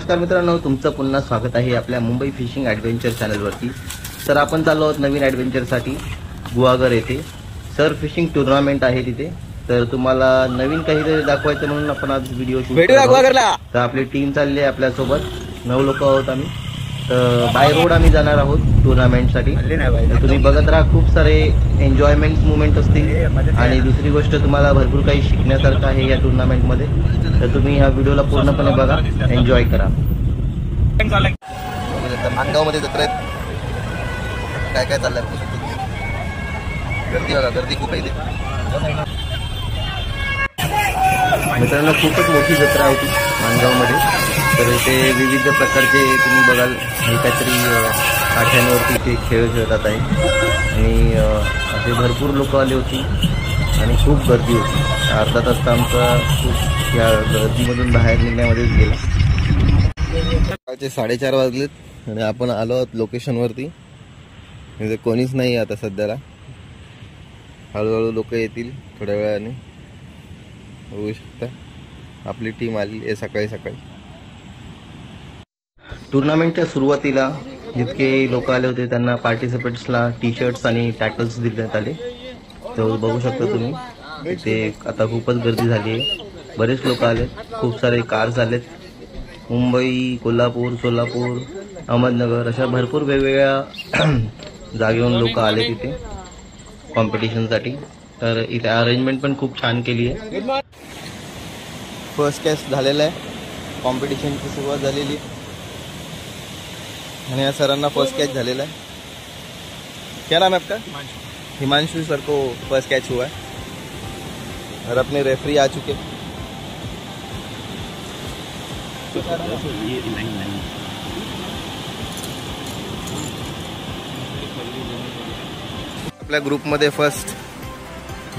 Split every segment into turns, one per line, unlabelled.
नमस्कार मित्रांनो, तुमचं पुन्हा स्वागत आहे आपल्या मुंबई फिशिंग ॲडव्हेंचर चॅनलवरती। तर आपण चाललो आहोत नवीन ॲडव्हेंचरसाठी गुहागर येथे सर फिशिंग टुर्नामेंट आहे तिथे। तर तुम्हाला नवीन काहीतरी दाखवायचं म्हणून आपण आज व्हिडिओ शूट करतो। तर आपली टीम चालली आहे आपल्यासोबत, 9 लोक आहोत आम्ही। तर बाय रोड आम्ही जाणार आहोत टुर्नामेंटसाठी। तुम्ही बघत राहा, खूप सारे एन्जॉयमेंट मुवमेंट असतील आणि दुसरी गोष्ट तुम्हाला भरपूर काही शिकण्यासारखं आहे या टुर्नामेंटमध्ये। तर तुम्ही ह्या व्हिडिओला पूर्णपणे बघा, एन्जॉय करा। मानगावमध्ये जत्रेत काय काय चाललंय, गर्दी बघा, गर्दी खूप आहे इथे मित्रांनो। खूपच मोठी जत्रा होती मानगावमध्ये। तर इथे विविध प्रकारचे तुम्ही बघाल हे काहीतरी काठ्यांवरती इथे खेळ खेळतात आहे आणि असे भरपूर लोक आले होती आणि खूप गर्दी होती। अर्धा तास तर आमचा खूप या गर्दीमधून बाहेर निघण्यामध्येच गेला। सकाळचे 4:30 वाजलेत आणि आपण आलो आहोत लोकेशनवरती। म्हणजे कोणीच नाही आता सध्याला, हळूहळू लोक येतील थोड्या वेळाने। बघू शकता आपली टीम आली आहे सकाळी सकाळी। टुर्नामेंटच्या सुरुवातीला जितके लोक आले होते त्यांना पार्टिसिपेंट्सला टी-शर्ट्स आणि टॅकल्स देण्यात आले। तर बघू शकता तुम्ही इथे आता खूपच गर्दी झाली आहे, बरेच लोक आले, खूप सारे कार्स आलेत। मुंबई, कोल्हापूर, सोलापूर, अहमदनगर अशा भरपूर वेगवेगळ्या जागेहून लोक आले तिथे कॉम्पिटिशनसाठी। तर इथे अरेंजमेंट पण खूप छान केली आहे। फर्स्ट कॅच झालेला आहे, कॉम्पिटिशनची सुरुवात झालेली आणि या सरांना फर्स्ट कैच झालेला है। क्या नाम है आपका? हिमांशु सर को फर्स्ट कैच हुआ है और अपने रेफरी आ चुके। आपल्या ग्रुप मध्ये फर्स्ट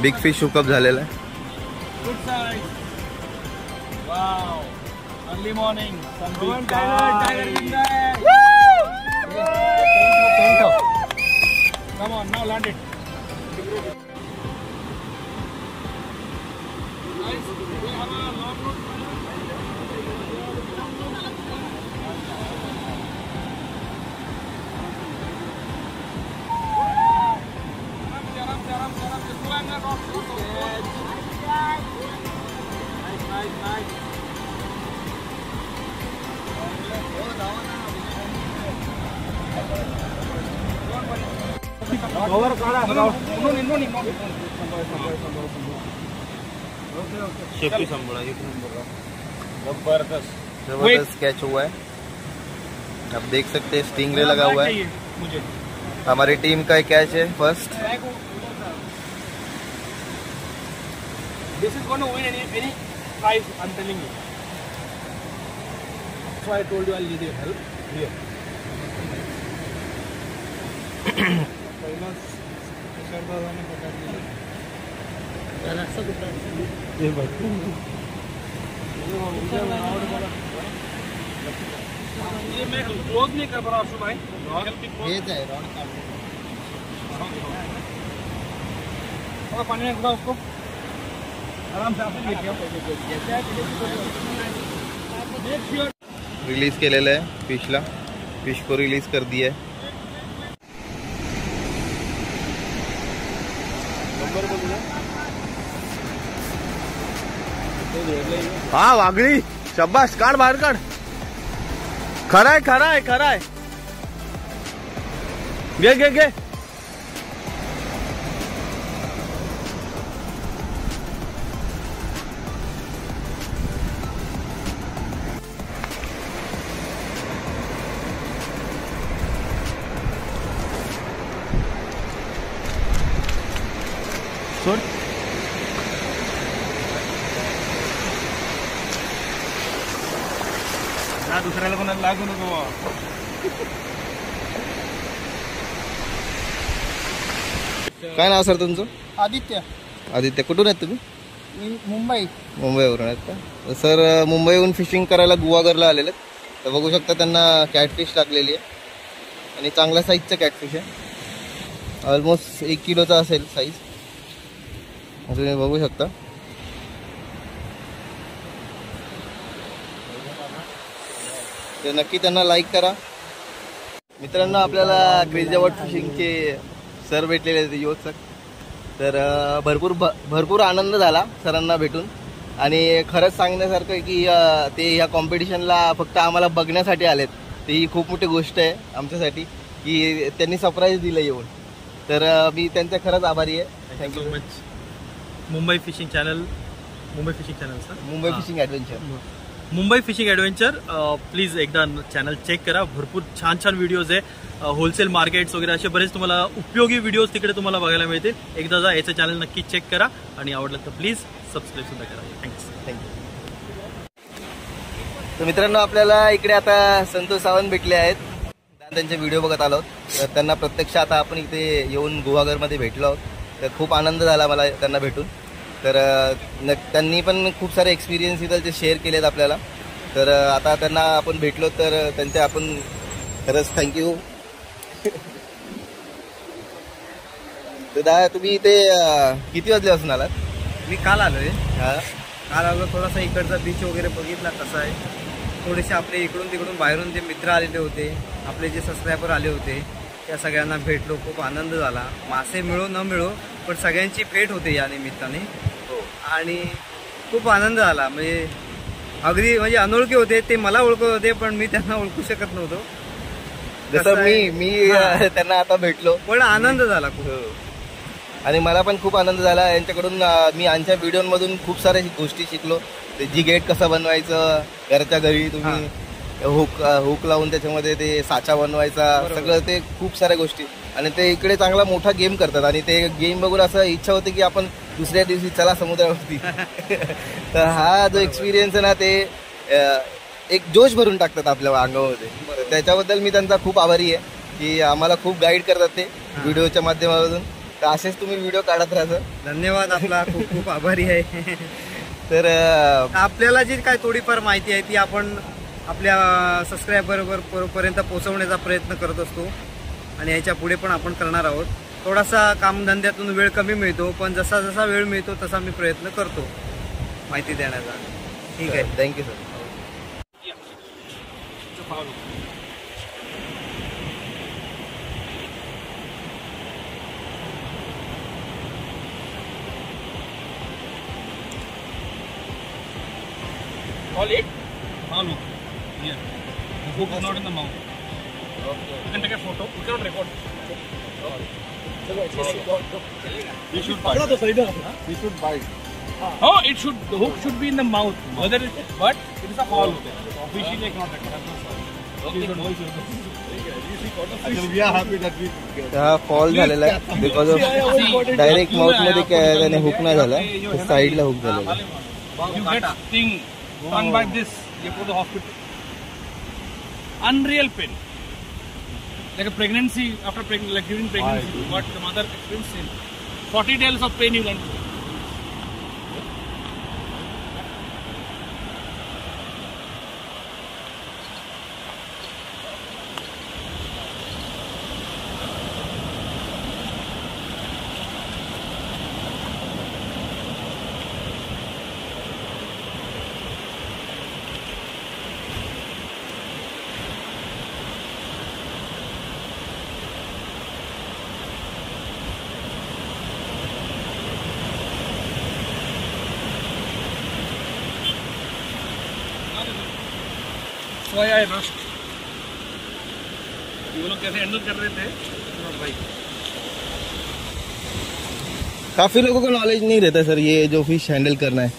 बिग फिश हुकअप झालेला है।
Wow, early morning, come on, now land it. Guys, we have a long route. Nice. Cover काढा, शेपी संभाला, एक नंबर जबरदस्त कैच हुआ है। आप देख सकते हैं स्टिंगरे लगा हुआ है। मुझे हमारी टीम का कैच है first.
This is going to win any prize, I'm telling you. So I told you I'll need your help here. ये मैं क्लोज नहीं कर पा रहा हूँ भाई। थोड़ा पानी में घुसा उसको, आराम से
रिलीज केलेलं आहे फिशला, फिश को रिलीज कर दिया है। हाँ वागली, शाबाश, काढ बाहेर काढ। खरा है घे सोड।
ना दुसऱ्याला कोणाला लागू नको।
काय नाव सर तुमचं?
आदित्य।
कुठून आहेत तुम्ही?
मुंबईवरून
आहेत का सर? मुंबईहून फिशिंग करायला गुहागरला आलेले आहेत। तर बघू शकता त्यांना कॅटफिश लागलेली आहे आणि चांगल्या साईजचं कॅटफिश आहे, ऑलमोस्ट 1 किलोचा असेल साईज। तुम्ही बघू शकता।
तर नक्की त्यांना लाईक करा. मित्रांनो, आपल्याला क्रेझी अबाउट फिशिंगचे सर भेटलेले आहेत, युवक सर. तर भरपूर आनंद झाला सरांना भेटून. आणि खरंच सांगण्यासारखं आहे की ते ह्या कॉम्पिटिशनला फक्त आम्हाला बघण्यासाठी आलेत. ते ही खूप मोठी गोष्ट आहे आमच्यासाठी की त्यांनी सरप्राईज दिलं येऊन. तर मी त्यांचा खरंच आभारी आहे. Thank you so much.
Mumbai fishing channel sir,
Mumbai fishing adventure.
Mumbai fishing adventure please एकदा चॅनल चेक करा. भरपूर छान छान व्हिडिओज आहे. होलसेल मार्केट्स वगैरे असे बरेच तुम्हाला उपयोगी व्हिडिओज तिकडे तुम्हाला बघायला मिळतील. एकदा जा, याचं चॅनल नक्की चेक करा आणि आवडलं तर प्लीज सबस्क्राईब सुद्धा करा. थँक्यू.
तर मित्रांनो, आपल्याला इकडे आता संतोष सावंत भेटले आहेत. त्यांचे व्हिडिओ बघत आलो. तर त्यांना प्रत्यक्ष आता आपण इथे येऊन गुहागरमध्ये भेटलो आहोत. तर खूप आनंद झाला मला त्यांना भेटून. तर त्यांनी पण खूप सारे एक्सपिरियन्स इथं शेअर केलेत आपल्याला. तर आता त्यांना आपण भेटलो तर त्यांचे आपण खरंच थँक्यू. तर दादा, तुम्ही इथे किती वाजल्यापासून आलात?
मी काल आलोय.
हां,
काल आलो, थोडासा इकडचा बीच वगैरे बघितला कसा आहे. थोडेसे आपले इकडून तिकडून बाहेरून जे मित्र आलेले होते, आपले जे सबस्क्रायबर आले होते, त्या सगळ्यांना भेटलो. खूप आनंद झाला. मासे मिळो न मिळो पण सगळ्यांची भेट होते या निमित्ताने. आणि खूप आनंद झाला. म्हणजे अगदी म्हणजे अनोळखी होते, ते मला ओळखत होते पण मी त्यांना ओळखू शकत नव्हतो.
जसं मी त्यांना आता भेटलो.
पण आनंद झाला खूप.
आणि मला पण खूप आनंद झाला यांच्याकडून. मी यांच्या व्हिडिओमधून खूप साऱ्या गोष्टी शिकलो. ते जी गेट कसं बनवायचं, घरच्या घरी तुम्ही हुक लावून त्याच्यामध्ये ते साचा बनवायचा, सगळं ते खूप साऱ्या गोष्टी. आणि ते इकडे चांगला मोठा गेम करतात. आणि ते गेम बघून असं इच्छा होती की आपण दुसऱ्या दिवशी चला समुद्रावरती. तर हा जो एक्सपिरियन्स आहे ना, ते एक जोश भरून टाकतात आपल्या अंगामध्ये. त्याच्याबद्दल मी त्यांचा खूप आभारी आहे की आम्हाला खूप गाईड करतात ते व्हिडिओच्या माध्यमातून. तर असेच तुम्ही व्हिडिओ काढत राहा.
धन्यवाद, आपला खूप खूप आभारी आहे.
तर
आपल्याला जी काय थोडीफार माहिती आहे ती आपण आपल्या सबस्क्रायबर पर्यंत पोहोचवण्याचा प्रयत्न करत असतो. आणि याच्या पुढे पण आपण करणार आहोत. थोडासा कामधंद्यातून वेळ कमी मिळतो, पण जसा जसा वेळ मिळतो तसा मी प्रयत्न करतो माहिती देण्याचा. ठीक आहे,
thank you sir.
All it? All hook. Here. The hook is not in the mouth. Okay. You can take a photo. You cannot record. We should bite. We should bite. Oh, it should. The hook should be in the mouth. Whether it, but it is a hollow. Fishing I cannot record. We are happy that we.
हा fall झालेला आहे because of direct mouth मध्ये त्याने hook नाही झाला, साईडला hook झालेला.
You get sting, stung by this, you go to the hospital. Unreal pain. Like a pregnancy, like during pregnancy, what the mother experienced. 40 days of pain you learn. So I rushed. ये लोग कैसे handle कर रहे थे भाई.
काफी लोगों को knowledge नहीं रहता सर ये जो फिश हैंडल करना है,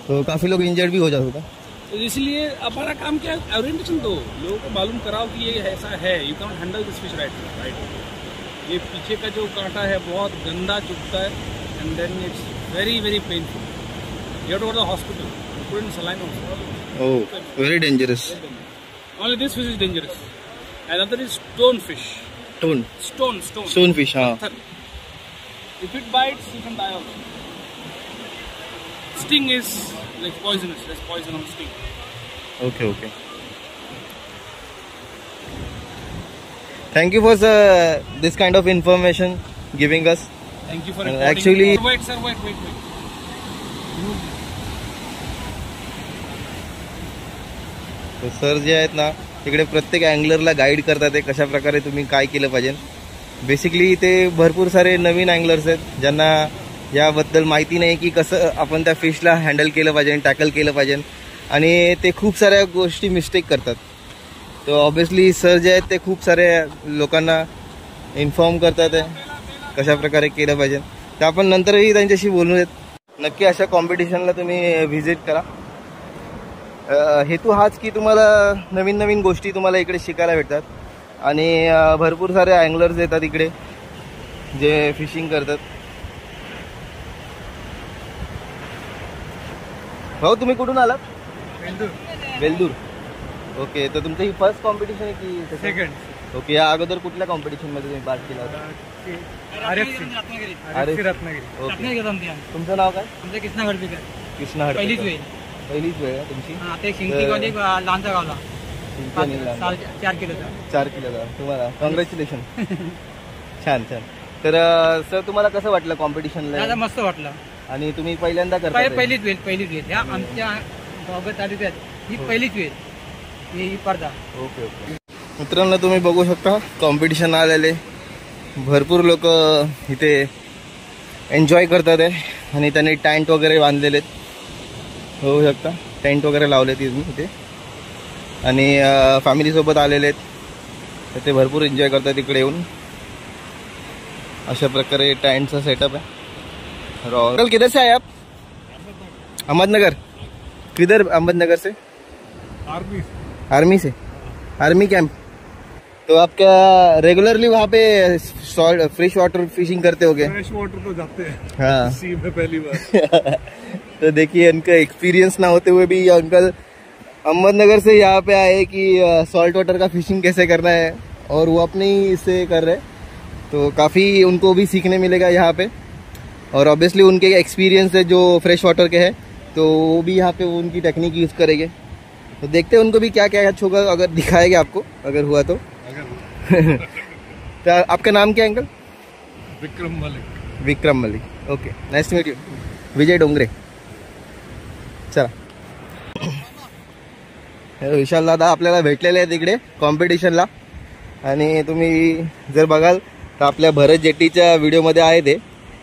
तो काफी लोग इंजर्ड भी हो जाता है.
तो इसलिए हमारा काम क्या है, ओरिएंटेशन दो, लोगों को मालूम कराओ कि ये ऐसा है. You can handle this fish right. ये पीछे का जो कांटा है बहुत गंदा चुभता है and then it's very very painful. You have to go to the hospital, put in saline also.
Oh, very dangerous.
Only this fish is dangerous. Another is stone fish. Stone
fish, हाँ.
If it bites, you can die also. Sting is like poisonous. There's poison on sting.
Okay. Thank you for this kind of information giving us.
Thank you for
recording.
Actually, wait.
Sir जे आहेत ना तिकडे प्रत्येक अँगलरला guide करतात ते कशा प्रकारे तुम्ही काय केलं पाहिजे. बेसिकली इथे भरपूर सारे नवीन अँगलर्स आहेत ज्यांना याबद्दल माहिती नाही की कसं आपण त्या फिशला हँडल केलं पाहिजे, टॅकल केलं पाहिजे, आणि ते खूप साऱ्या गोष्टी मिस्टेक करतात. तर ऑब्विसली सर जे आहेत ते खूप साऱ्या लोकांना इन्फॉर्म करतात कशा प्रकारे केलं पाहिजे. तर आपण नंतरही त्यांच्याशी बोलूयात. नक्की अशा कॉम्पिटिशनला तुम्ही व्हिजिट करा. हेतू हाच की तुम्हाला नवीन नवीन गोष्टी तुम्हाला इकडे शिकायला भेटतात आणि भरपूर सारे अँगलर्स येतात इकडे जे फिशिंग करतात. भाऊ तुम्ही कुठून आलात? वेल्दूर. ओके, तर तुमचं ही फर्स्ट कॉम्पिटिशन आहे की
सेकंड?
ओके, या अगोदर कुठल्या कॉम्पिटिशनमध्ये तुम्ही पार्ट केला होता?
रत्नागिरी.
तुमचं नाव काय?
कृष्णा गडबीकर.
कृष्णा हडपकर.
पहिलीच वेळ
पहिलीच वेळ आहे तुमची?
ते शिंगटी लहानचा गावला 4 किलोचा.
4 किलोचा. तुम्हाला कॉंग्रॅच्युलेशन. छान छान. तर सर तुम्हाला कसं वाटलं कॉम्पिटिशनला?
मस्त वाटलं.
आणि तुम्ही पहिल्यांदा करता?
पहिलीच वेळ ह्या आमच्या गावात तालुक्यात ही पहिलीच वेळ ही स्पर्धा.
Okay okay. मित्रांनो तुम्ही बघू शकता कॉम्पिटिशन आलेले भरपूर लोक इथे एन्जॉय करतात आहे आणि त्यांनी टेंट वगैरे बांधलेले आहेत. बघू शकता टेंट वगैरे लावले तुम्ही इथे आणि फॅमिलीसोबत आलेले आहेत तर ते भरपूर एन्जॉय करतात इकडे येऊन. अशा प्रकारे टेंटचा सेटअप आहे. कल किधर से आए आप? अहमदनगर. किधर? अहमदनगर से? आर्मी से. Army camp. तो आप क्या रेगुलरली वहाँ पे फ्रेश वाटर फिशिंग करते होगे?
फ्रेश वाटर तो जाते हैं.
हाँ.
सी में पहली बार.
तो देखिए इनका एक्सपीरियंस ना होते हुए भी ये अंकल अहमदनगर से यहाँ पे आए कि सॉल्ट वाटर का फिशिंग कैसे करना है और वो अपने ही इससे कर रहे. तो काफ़ी उनको भी सीखने मिलेगा यहाँ पे और ऑब्वियसली उनके एक्सपीरियंस है जो फ्रेश वाटर के है तो वो भी यहाँ पे उनकी टेक्निक यूज़ करेंगे. तो देखते हैं उनको भी क्या क्या अच्छा होगा अगर दिखाएंगे आपको अगर हुआ तो. तो आपका नाम क्या है uncle?
Vikram Malik.
Vikram Malik. Okay, nice to meet you. Vijay Dongre. चला. विशाल दादा आपल्याला भेटलेले आहेत इकडे कॉम्पिटिशनला आणि तुम्ही जर बघाल तर आपल्या भरत जेट्टीच्या व्हिडिओमध्ये आहे ते.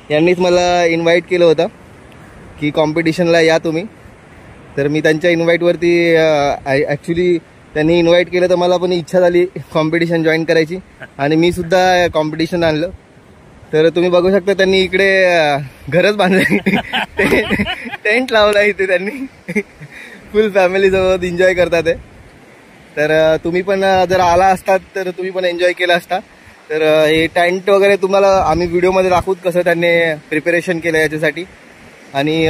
यांनीच मला इन्व्हाइट केलं होतं की कॉम्पिटिशनला या तुम्ही. तर मी त्यांच्या इन्व्हाइटवरती ॲक्च्युली त्यांनी इन्व्हाइट केलं तर मला पण इच्छा झाली कॉम्पिटिशन जॉईन करायची आणि मी सुद्धा कॉम्पिटिशन आणलं. तर तुम्ही बघू शकता त्यांनी इकडे घरच बांधलं, टेंट लावला इथे त्यांनी. फुल फॅमिलीसोबत एन्जॉय करतात आहे. तर तुम्ही पण जर आला असतात तर तुम्ही पण एन्जॉय केला असता. तर हे टेंट वगैरे तुम्हाला आम्ही व्हिडिओमध्ये दाखवूत कसं त्यांनी प्रिपरेशन केलं याच्यासाठी आणि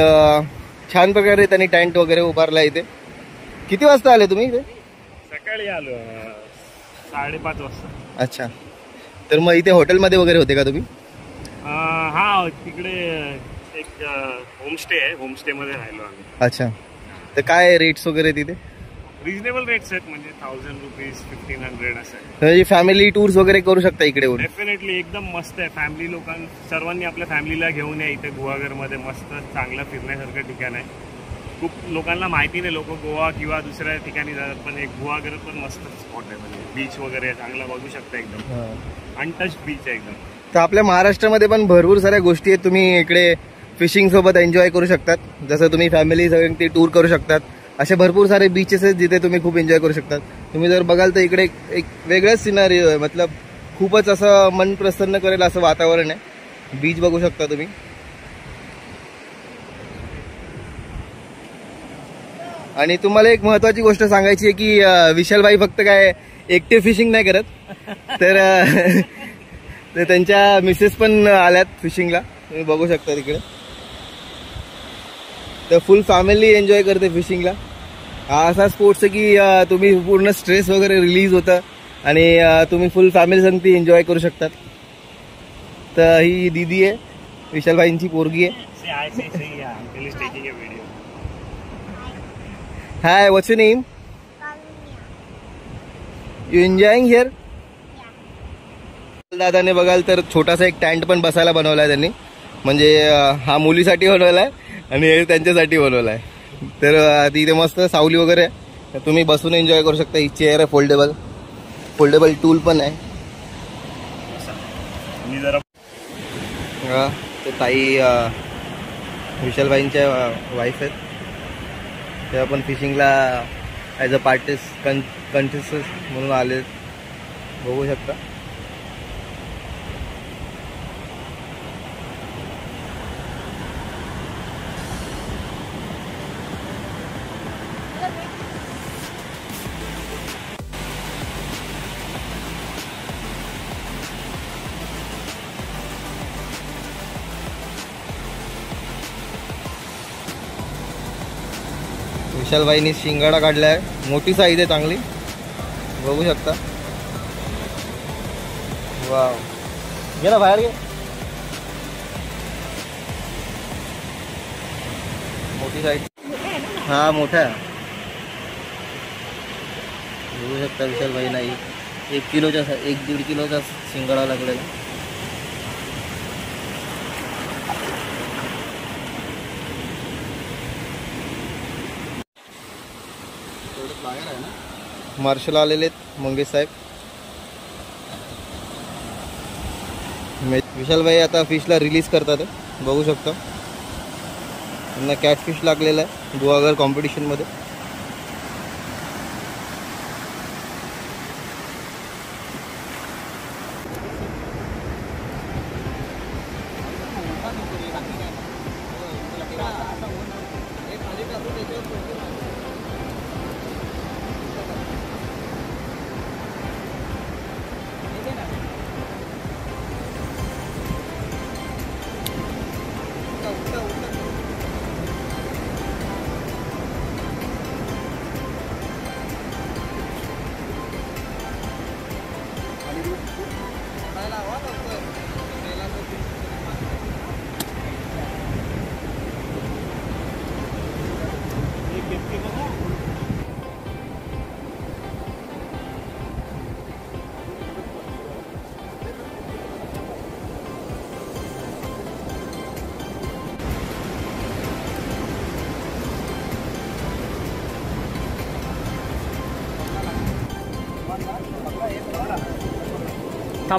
छान प्रकारे त्यांनी टेंट वगैरे उभारला इथे. किती वाजता आले तुम्ही इथे?
सकाळी आलो 5:30 वाजता.
अच्छा, तर मग इथे हॉटेलमध्ये वगैरे होते का तुम्ही?
हा, तिकडे एक होमस्टे आहे, होमस्टे मध्ये राहिलो आम्ही.
अच्छा, तर काय रेट्स वगैरे तिथे?
रिजनेबल रेट्स आहेत, म्हणजे 1000 रुपीज 1500 असं आहे.
म्हणजे फॅमिली टूर्स वगैरे करू शकता इकडे येऊन?
डेफिनेटली एकदम मस्त आहे. फॅमिली सर्वांनी आपल्या फॅमिलीला घेऊन या इथे गुहागरमध्ये. मस्त चांगलं फिरण्यासारखं ठिकाण आहे. खूप लोकांना माहिती नाही, लोक गोवा किंवा दुसऱ्या ठिकाणी जातात, पण एक गुहागर पण मस्त स्पॉट आहे. म्हणजे बीच वगैरे चांगला बघू शकता, एकदम अनटच बीच आहे एकदम.
तर आपल्या महाराष्ट्रामध्ये पण भरपूर साऱ्या गोष्टी आहेत. तुम्ही इकडे फिशिंग सोबत एन्जॉय करू शकतात. जसं तुम्ही फॅमिली सगळ्यांनी टूर करू शकतात. असे भरपूर सारे बीचेस आहेत जिथे तुम्ही खूप एन्जॉय करू शकतात. तुम्ही जर बघाल तर इकडे एक वेगळाच सिनारिओ आहे. मतलब खूपच असं मन प्रसन्न करेल असं वातावरण आहे. बीच बघू शकता तुम्ही. आणि तुम्हाला एक महत्वाची गोष्ट सांगायची आहे की विशालभाई फक्त काय एकटे फिशिंग नाही करत, तर त्यांच्या मिसेस पण आल्यात फिशिंगला. तुम्ही बघू शकता तिकडे. तर फुल फॅमिली एन्जॉय करते फिशिंगला. हा असा स्पोर्ट्स आहे की तुम्ही पूर्ण स्ट्रेस वगैरे रिलीज होतं आणि तुम्ही फुल फॅमिली संगती एन्जॉय करू शकतात. तर ही दीदी आहे, विशालभाईंची पोरगी आहे. Hi, what's your name? You enjoying here? दादाने बघाल तर छोटासा एक टेंट पण बसायला बनवलाय त्यांनी. म्हणजे हा मुलीसाठी बनवलाय आणि हे त्यांच्यासाठी बनवलाय. तर तिथे मस्त सावली वगैरे तर तुम्ही बसून एन्जॉय करू शकता. ही चेअर आहे फोल्डेबल टूल पण आहे.
मी जरा
हा, ते ताई विशालबाईंच्या वाईफ आहेत. तेव्हा पण फिशिंगला ॲज अ कंटेस्टंट म्हणून आले, बघू शकता. विशालबाईंनी शिंगाडा काढला आहे. मोठी साईज आहे चांगली, बघू शकता. वाव, घे ना बाहेर घे. मोठी साईज, हा मोठा आहे. बघू शकता विशालबाईंना 1 किलोचा 1-1.5 किलोचा शिंगाडा लागलेला. मार्शल आलेले आहेत मंगेश साहेब. विशालबाई आता फिशला रिलीज करतात, बघू शकता. त्यांना कॅटफिश लागलेला आहे गुहागर कॉम्पिटिशनमध्ये.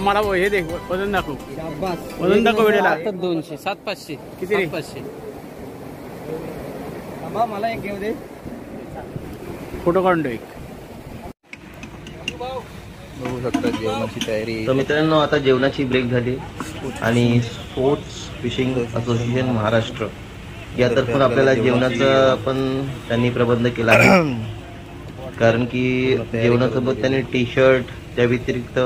मला हे देख, वजन दाखव. वजन दाखव वेळेला.
200, 7-500
किती रे?
500. मला एक घेऊ दे.
फोटो काढून एक.
बघू शकता जेवणाची तयारी. तर मित्रांनो, आता जेवणाची ब्रेक झाली आणि स्पोर्ट्स फिशिंग असोसिएशन महाराष्ट्र यातर्फे आपल्याला जेवणाचा पण त्यांनी प्रबंध केला आहे. कारण की जेवणासोबत त्यांनी टी शर्ट, त्या व्यतिरिक्त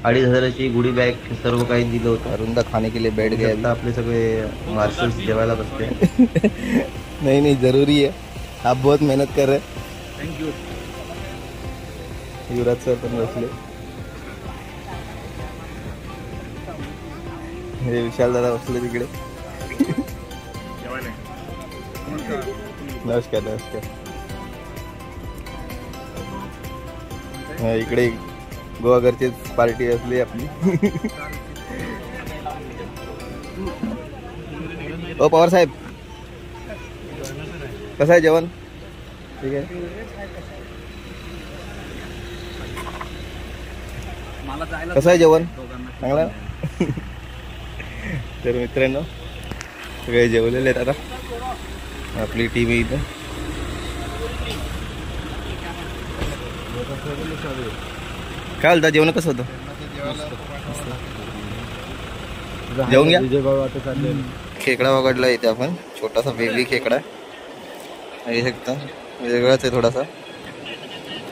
2,500ची गुडी बॅग सर्व काही दिलं होतं. अरुंदा खाने के लिए बैठ गए. आता आपले सगळे मार्शल्स जेवायला बसते. नहीं जरूरी है, आप बहुत मेहनत कर रहे.
थँक्यू.
युवराज सर पण बसले. हे विशाल दादा बसले तिकडे. नमस्कार. इकडे गोवागरचीच पार्टी असली आपली. ओ पवार साहेब, कसं आहे जेवण? ठीक आहे. कसं आहे जेवण? चांगलं आहे. तर मित्रांनो, सगळे जेवलेले आहेत आता. आपली टीम इथं. काय होतं जेवण? कसं होतं? जेवून घ्या. खेकडा वगडला इथे आपण, छोटासा बेबी खेकडा आहे शकता. वेगळाच आहे थोडासा.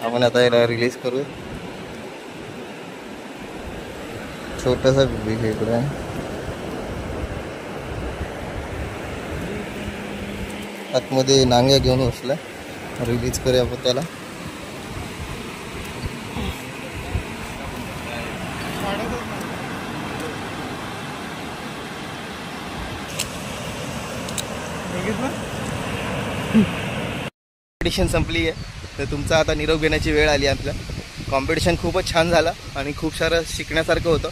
आपण आता याला रिलीज करू. छोटासा बेबी खेकडा आहे. आतमध्ये नांग्या घेऊन बसला. रिलीज करूया आपण त्याला. कॉम्पिटिशन संपली आहे, तर तुमचा आता निरोप घेण्याची वेळ आली. आपल्या कॉम्पिटिशन खूपच छान झाला आणि खूप सारं शिकण्यासारखं होतं.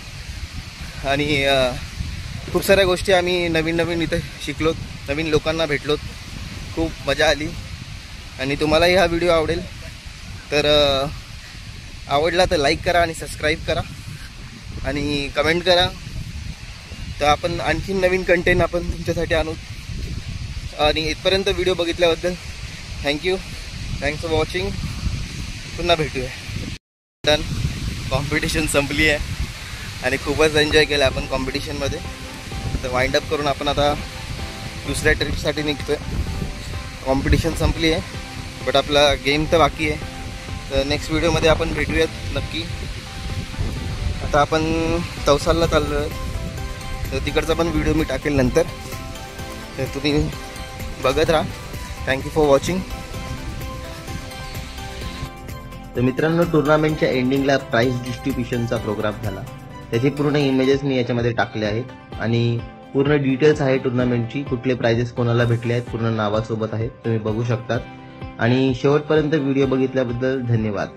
आणि खूप साऱ्या गोष्टी आम्ही नवीन इथे शिकलो, नवीन लोकांना भेटलो. खूप मजा आली. आणि तुम्हालाही हा व्हिडिओ आवडेल तर आवडला तर लाईक करा आणि सबस्क्राईब करा आणि कमेंट करा. तर आपण आणखी नवीन कंटेंट आपण तुमच्यासाठी आणू. आणि इथपर्यंत व्हिडिओ बघितल्याबद्दल थँक्यू. Thanks for watching. पुन्हा भेटूया. डन. कॉम्पिटिशन संपली आहे आणि खूपच एन्जॉय केलं आपण कॉम्पिटिशनमध्ये. तर वाइंड अप करून आपण आता दुसऱ्या ट्रिपसाठी निघतोय. कॉम्पिटिशन संपली आहे बट आपला गेम तर बाकी आहे. तर नेक्स्ट व्हिडिओमध्ये आपण भेटूयात नक्की. आता आपण तवसालला चाललो आहे तर तिकडचा पण व्हिडिओ मी टाकेल नंतर. तर तुम्ही बघत राहा. Thank you for watching.
तर मित्रांनो, टुर्नामेंटच्या एंडिंगला प्राइज डिस्ट्रीब्युशनचा प्रोग्राम झाला. त्याचे पूर्ण इमेजेस मी याच्यामध्ये टाकले आहेत आणि पूर्ण डिटेल्स आहे टुर्नामेंटची. कुठले प्राइजेस कोणाला भेटले आहेत पूर्ण नावासोबत आहेत, तुम्ही बघू शकतात. आणि शेवटपर्यंत व्हिडिओ बघितल्याबद्दल धन्यवाद.